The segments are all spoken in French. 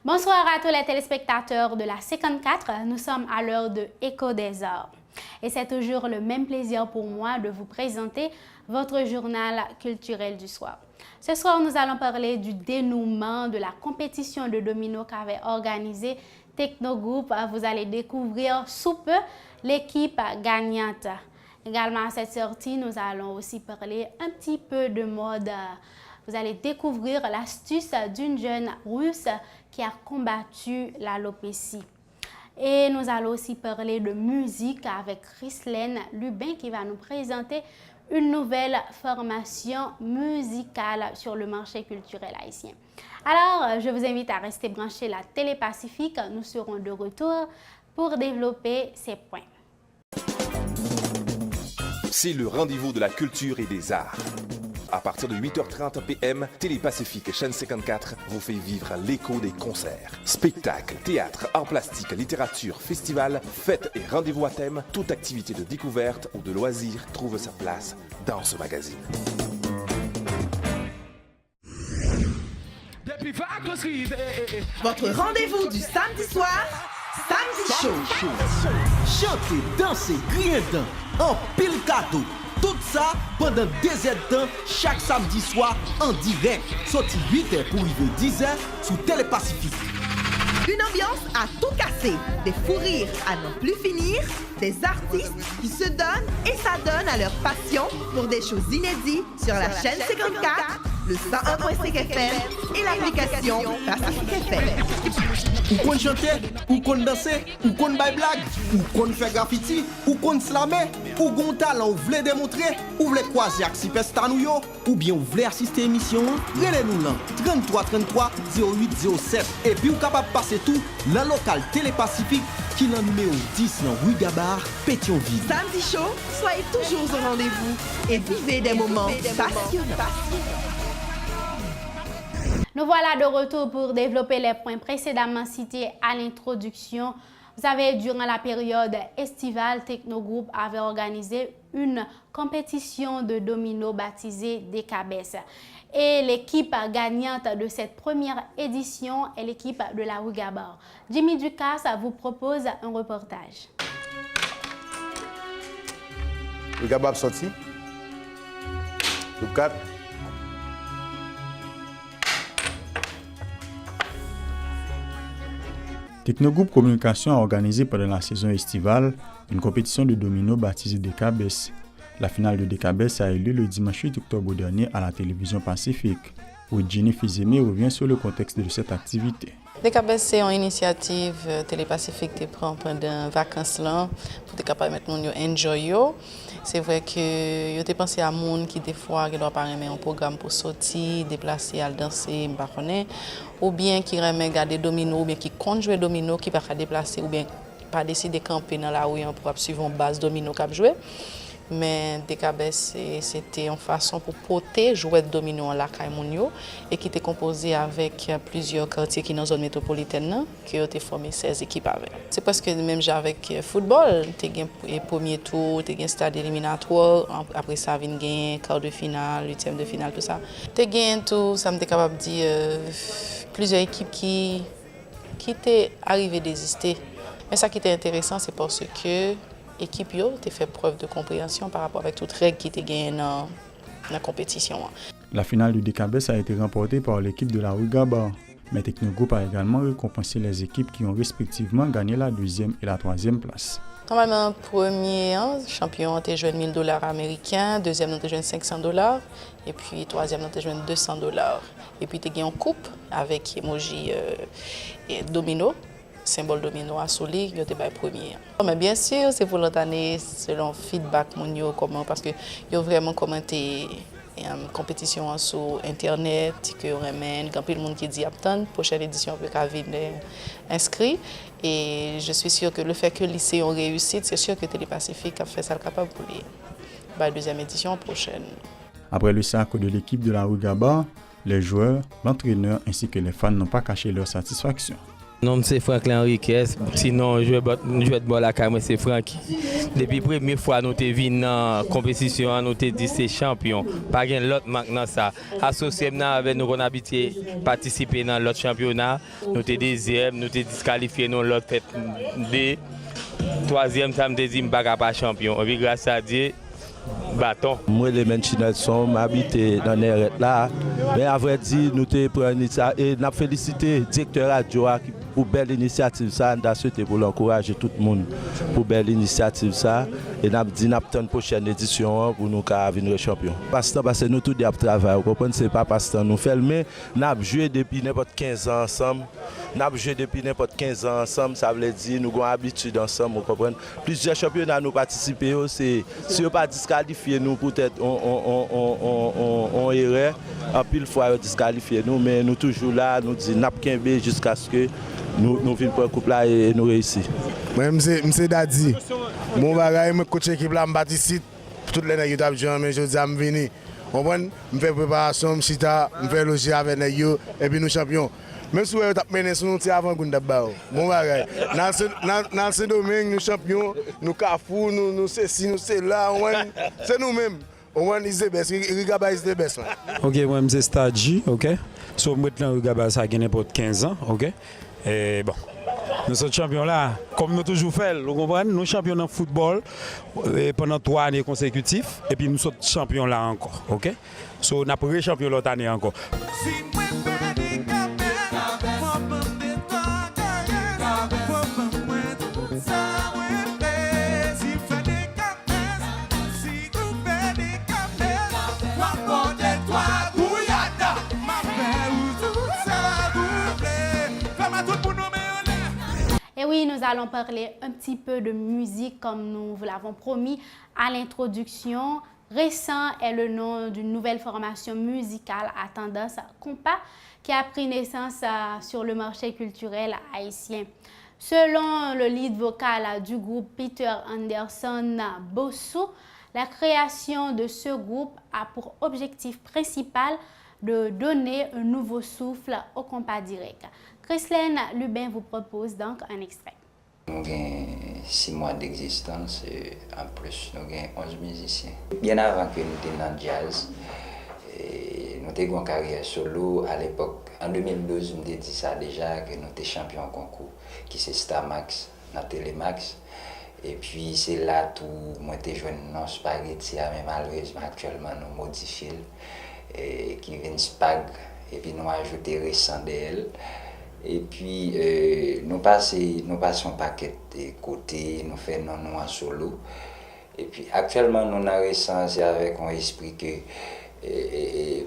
Bonsoir à tous les téléspectateurs de la 54. Nous sommes à l'heure de Écho des Arts. Et c'est toujours le même plaisir pour moi de vous présenter votre journal culturel du soir. Ce soir, nous allons parler du dénouement de la compétition de domino qu'avait organisé Technogroup. Vous allez découvrir sous peu l'équipe gagnante. Également à cette sortie, nous allons aussi parler un petit peu de mode. Vous allez découvrir l'astuce d'une jeune Russe qui a combattu l'alopécie. Et nous allons aussi parler de musique avec Chrislène Lubin qui va nous présenter une nouvelle formation musicale sur le marché culturel haïtien. Alors, je vous invite à rester branchés la Télé Pacifique. Nous serons de retour pour développer ces points. C'est le rendez-vous de la culture et des arts. À partir de 8h30 p.m., Télé Pacifique chaîne 54 vous fait vivre l'écho des concerts. Spectacles, théâtre, arts plastiques, littérature, festivals, fêtes et rendez-vous à thème, toute activité de découverte ou de loisir trouve sa place dans ce magazine. Votre rendez-vous du samedi soir, Samedi Show. Chanter, danser, crier dedans, en pile cadeau. Tout ça pendant 2 heures de temps, chaque samedi soir en direct. Sorti 8h pour arriver 10h sur Télé Pacifique. Une ambiance à tout casser, des fous rires à n'en plus finir, des artistes qui se donnent et s'adonnent à leur passion pour des choses inédites sur la chaîne 54, le 101.5 FM et l'application Pacifique FM. Ou qu'on chanter, ou qu'on danser, ou qu'on baille blague, ou qu'on fait graffiti, ou qu'on slammer, ou qu'on talent, ou voulez démontrer, ou voulez croiser avec superstar nous yo, ou bien ou voulez assister à l'émission, relez-nous là, 33 33 08 07. Et puis ou capable de passer tout, dans le local Télé Pacifique, qui est dans le numéro 10 dans Rue Gabard, Pétionville. Samedi Show, soyez toujours au rendez-vous et vivez des moments passionnants. Nous voilà de retour pour développer les points précédemment cités à l'introduction. Vous savez, durant la période estivale, Technogroup avait organisé une compétition de domino baptisée Décabès. Et l'équipe gagnante de cette première édition est l'équipe de la Rue Gabard. Jimmy Ducasse vous propose un reportage. Rue Gabard sorti. Le 4. Technogroup Communication a organisé pendant la saison estivale une compétition de domino baptisée Décabès. La finale de Décabès a eu lieu le dimanche 8 octobre dernier à la télévision Pacifique, où Jenny Fizeme revient sur le contexte de cette activité. Décabès, c'est une initiative Télé Pacifique qui prend pendant les vacances là pour être capable de mettre mon enjoy. C'est vrai que yo t'ai pensé à monde qui des fois qui doit pas aimer un programme pour sortir, déplacer à danser, m'pa connaît, ou bien qui aime regarder domino ou bien qui compte jouer domino qui pas déplacer ou bien pas décider camper dans la rue pour suivre une base domino qu'a jouer. Mais Décabès, c'était une façon pour porter jouer de domino en la Caïmounio et qui était composé avec plusieurs quartiers qui sont dans la zone métropolitaine qui ont été formé 16 équipes avec. C'est parce que même avec le football, tu as le premier tour, tu as un stade éliminatoire, après ça, tu as un quart de finale, 8e de finale, tout ça. Tu as tout, ça me capable de dire plusieurs équipes qui étaient arrivées à désister. Mais ça qui était intéressant, c'est parce que l'équipe a fait preuve de compréhension par rapport avec toutes les règles qui étaient gagnées dans la compétition. La finale du Décabès a été remportée par l'équipe de la Rue Gabard, mais Technogroup a également récompensé les équipes qui ont respectivement gagné la 2e et la 3e place. Normalement, premier champion a joué $1,000 américains, deuxième a joué $500 et puis troisième a joué $200. Et puis tu as gagné une coupe avec emoji domino. Symbole domino à Soli, il était premier. Mais bien sûr, c'est pour l'autre année, selon feedback comment parce que ils ont vraiment commenté une compétition sur internet que ramène quand le monde qui dit attendre prochaine édition peut venir inscrit et je suis sûre que le fait que le lycée ont réussi, c'est sûr que Télé Pacifique a fait ça capable pour la deuxième édition prochaine. Après le sacre de l'équipe de la Rue Gabard, les joueurs, l'entraîneur ainsi que les fans n'ont pas caché leur satisfaction. Non, c'est Franklin Enriquez. Sinon, je vais te la caméra, c'est Francky. Depuis la première fois, nous sommes venus dans la compétition, nous sommes dit c'est champion. Pas de l'autre maintenant ça. Associé avec nous, on a habité participer dans l'autre championnat. Nous sommes deuxième, nous sommes disqualifiés dans l'autre fête. Troisième, ça me dit pas champion. Et puis grâce à Dieu, bâton. Moi, les Menchinels sont habités dans les là. Mais à vrai dire, nous te prenons et nous félicité le directeur radio pour belle initiative ça. Nous souhaité pour l'encourager tout le monde pour belle initiative ça. Et nous avons dit nous une prochaine édition pour nous venir champion. Parce que nous tous des travail. Vous comprenez, c'est pas parce que nous faisons, mais nous avons joué depuis n'importe 15 ans ensemble. Nous avons joué depuis n'importe 15 ans ensemble. Ça veut dire nous avons habitude ensemble. Vous comprenez. Plusieurs championnats nous participé. Si on n'a pas disqualifié nous, peut-être on erreur. En pile fois disqualifié nous, mais nous toujours là, nous disons n'a jusqu'à ce que nous venions pour un couple là et nous réussissons. Moi, je Dadi. Mon bagage, je coach l'équipe là, je participe. Toutes les nègres qui ont mais je dis à me venir. Je fais préparation, je fais loger avec les nègres et puis nous champions. Même si vous avez mené sur nous avant que nous d'abord. Mon bagage. Dans ce domaine, nous champions, nous Carrefour, nous ceci, nous c'est là. C'est nous-mêmes. On is the best. Rigaba is the best. Ok, moi c'est Stadji, ok. So maintenant Rigaba ça a n'importe 15 ans, ok. Et bon. Nous sommes champions là, comme nous toujours fait, vous comprenez? Nous sommes champions dans le football pendant 3 années consécutives et puis nous sommes champions là encore, ok? So nous avons champion l'autre année encore. Et oui, nous allons parler un petit peu de musique comme nous vous l'avons promis à l'introduction. Récent est le nom d'une nouvelle formation musicale à tendance compas qui a pris naissance sur le marché culturel haïtien. Selon le lead vocal du groupe Peter Anderson Bossou, la création de ce groupe a pour objectif principal de donner un nouveau souffle au compas direct. Christine Lubin vous propose donc un extrait. Nous avons 6 mois d'existence et en plus nous avons 11 musiciens. Bien avant que nous étions dans le jazz, nous avons une carrière solo à l'époque. En 2012, nous avons dit ça déjà que nous étions champions en concours, qui c'est Starmax, dans Télémax. Et puis c'est là tout, moi j'ai joué dans Spaghetti, mais malheureusement actuellement nous modifions, qui vient Spag, et puis nous ajouté récent d'elle. Et puis nous passons un paquet de côtés, nous faisons nous en solo. Et puis actuellement nous avons récent avec un esprit que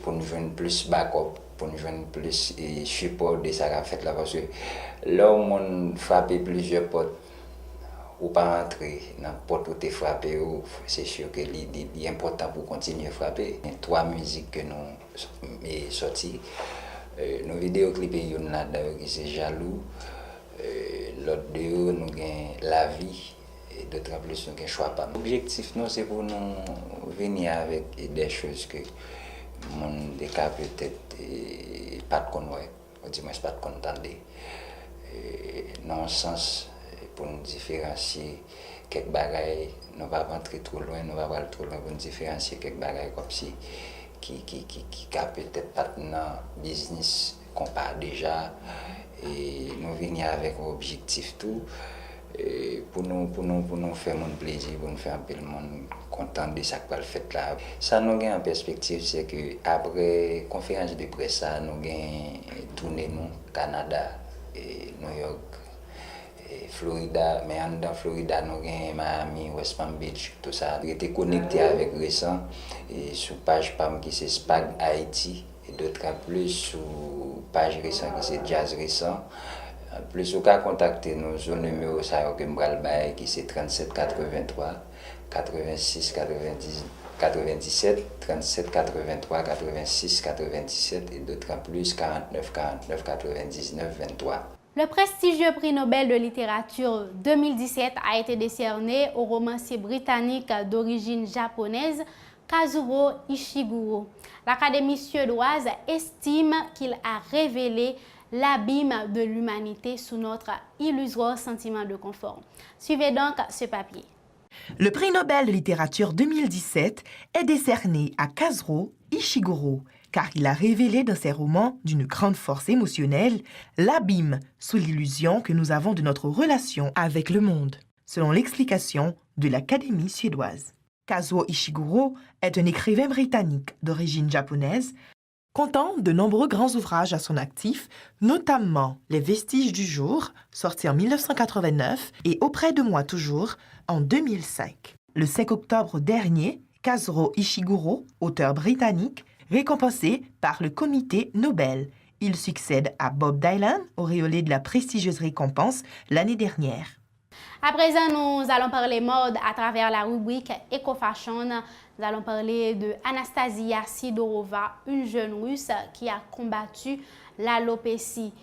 pour nous jouer plus backup, pour nous jouer plus support de ça qu'a fait là, parce que là où on frappe plusieurs portes, ou pas entrer dans la porte où tu es frappé, c'est sûr que c'est important pour continuer à frapper. Il y a 3 musiques que nous avons sorties. Nos vidéoclips, il y en a qui c'est Jaloux. L'autre deux, nous avons La Vie. Et d'autres plus, nous avons Choix pas. L'objectif, c'est pour nous venir avec des choses que mon cas peut-être pas de connaître, ou du moins pas de comprendre. Dans le sens, pour nous différencier quelques bagailles, nous ne va pas rentrer trop loin, nous ne va pas aller trop loin pour nous différencier quelques bagailles comme si qui peut-être pas dans le business qu'on parle déjà. Et nous venons avec un objectif tout pour nous faire mon plaisir, pour nous faire un peu le monde content de ça qu'on fait là. Ça nous gagne en perspective, c'est que après la conférence de presse, nous gagnons tourné nous Canada et New York. Florida, mais dans Florida, nous avons Miami, West Palm Beach, tout ça. J'ai été connecté avec Récent et sur page PAM qui c'est Spag Haïti et d'autres plus sur page Récent qui c'est Jazz Récent. Plus au cas contacter nous sur le numéro qui c'est 37 83 86 97 37 83 86 97 et d'autres plus 49 49 99 23. Le prestigieux prix Nobel de littérature 2017 a été décerné au romancier britannique d'origine japonaise Kazuo Ishiguro. L'Académie suédoise estime qu'il a révélé l'abîme de l'humanité sous notre illusoire sentiment de confort. Suivez donc ce papier. Le prix Nobel de littérature 2017 est décerné à Kazuo Ishiguro, car il a révélé dans ses romans d'une grande force émotionnelle l'abîme sous l'illusion que nous avons de notre relation avec le monde, selon l'explication de l'Académie suédoise. Kazuo Ishiguro est un écrivain britannique d'origine japonaise, comptant de nombreux grands ouvrages à son actif, notamment Les Vestiges du jour, sorti en 1989, et Auprès de moi toujours, en 2005. Le 5 octobre dernier, Kazuo Ishiguro, auteur britannique, récompensé par le comité Nobel. Il succède à Bob Dylan, auréolé de la prestigieuse récompense l'année dernière. À présent, nous allons parler mode à travers la rubrique Eco-Fashion. Nous allons parler de Anastasia Sidorova, une jeune Russe qui a combattu l'alopécie.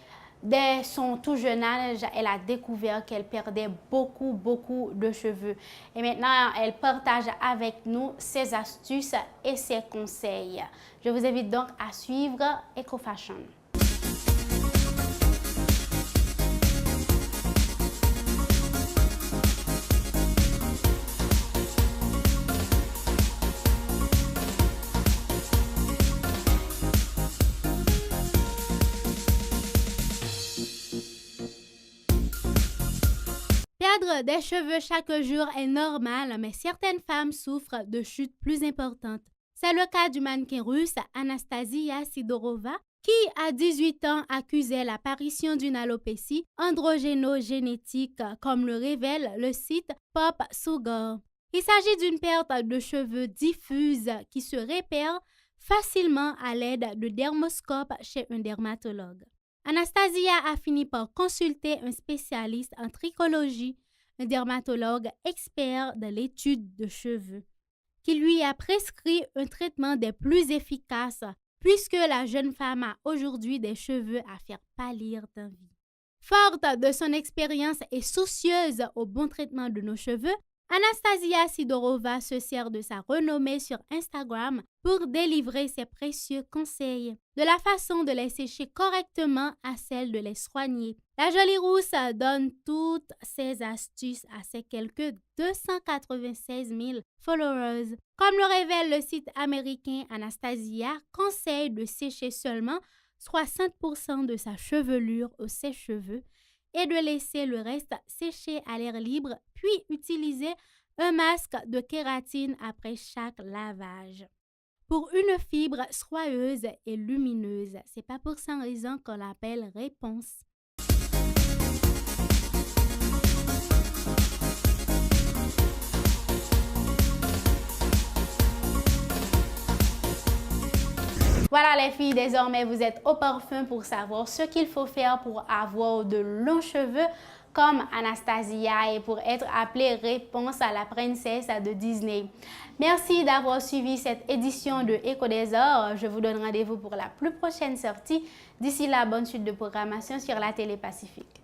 Dès son tout jeune âge, elle a découvert qu'elle perdait beaucoup de cheveux. Et maintenant, elle partage avec nous ses astuces et ses conseils. Je vous invite donc à suivre Eco-Fashion. Perdre des cheveux chaque jour est normal, mais certaines femmes souffrent de chutes plus importantes. C'est le cas du mannequin russe Anastasia Sidorova, qui, à 18 ans, accusait l'apparition d'une alopécie androgénogénétique, comme le révèle le site Pop Sugar. Il s'agit d'une perte de cheveux diffuse qui se répare facilement à l'aide de dermoscopes chez un dermatologue. Anastasia a fini par consulter un spécialiste en trichologie, un dermatologue expert de l'étude de cheveux, qui lui a prescrit un traitement des plus efficaces puisque la jeune femme a aujourd'hui des cheveux à faire pâlir d'envie. Forte de son expérience et soucieuse au bon traitement de nos cheveux, Anastasia Sidorova se sert de sa renommée sur Instagram pour délivrer ses précieux conseils, de la façon de les sécher correctement à celle de les soigner. La jolie rousse donne toutes ses astuces à ses quelques 296 000 followers. Comme le révèle le site américain, Anastasia conseille de sécher seulement 60% de sa chevelure au sèche-cheveux et de laisser le reste sécher à l'air libre, puis utiliser un masque de kératine après chaque lavage. Pour une fibre soyeuse et lumineuse, c'est pas pour sans raison qu'on l'appelle réponse. Voilà les filles, désormais vous êtes au parfum pour savoir ce qu'il faut faire pour avoir de longs cheveux comme Anastasia et pour être appelée réponse à la princesse de Disney. Merci d'avoir suivi cette édition de Écho des Arts. Je vous donne rendez-vous pour la plus prochaine sortie. D'ici là, bonne suite de programmation sur la Télé Pacifique.